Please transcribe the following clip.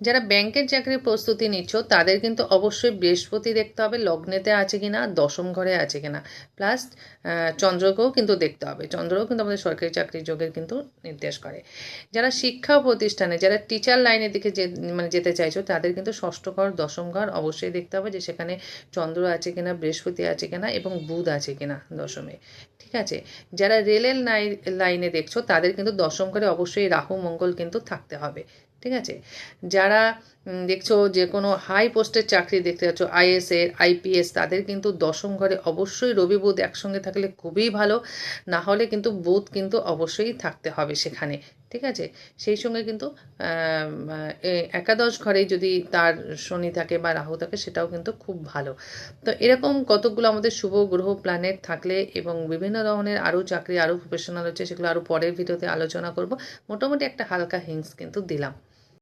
যারা ব্যাংকের চাকরির প্রস্তুতি নিচ্ছ তাদের কিন্তু অবশ্যই বৃহস্পতি দেখতে হবে লগ্নেতে আছে কিনা, দশম ঘরে আছে কিনা, প্লাস চন্দ্রকেও কিন্তু দেখতে হবে। চন্দ্রও কিন্তু আমাদের সরকারি চাকরির যোগের কিন্তু নির্দেশ করে। যারা শিক্ষা প্রতিষ্ঠানে, যারা টিচার লাইনের দিকে মানে যেতে চাইছো তাদের কিন্তু ষষ্ঠ ঘর, দশম ঘর অবশ্যই দেখতে হবে যে সেখানে চন্দ্র আছে কিনা, বৃহস্পতি আছে কিনা এবং বুধ আছে কিনা দশমে। ঠিক আছে। যারা রেলের লাইনে দেখছো তাদের কিন্তু দশম ঘরে অবশ্যই রাহু মঙ্গল কিন্তু থাকতে হবে। ঠিক আছে। যারা দেখছো যে কোনো হাই পোস্টের চাকরি দেখতে যাচ্ছ, আইএসের, আইপিএস, তাদের কিন্তু দশম ঘরে অবশ্যই রবি বুধ একসঙ্গে থাকলে খুবই ভালো। না হলে কিন্তু বুধ কিন্তু অবশ্যই থাকতে হবে সেখানে। ঠিক আছে। সেই সঙ্গে কিন্তু একাদশ ঘরে যদি তার শনি থাকে বা রাহু থাকে সেটাও কিন্তু খুব ভালো। তো এরকম কতকগুলো আমাদের শুভ গ্রহ প্ল্যানেট থাকলে এবং বিভিন্ন ধরনের আরও চাকরি, আরও প্রফেশনাল হচ্ছে, সেগুলো আরও পরের ভিডিওতে আলোচনা করব। মোটামুটি একটা হালকা হিংস কিন্তু দিলাম।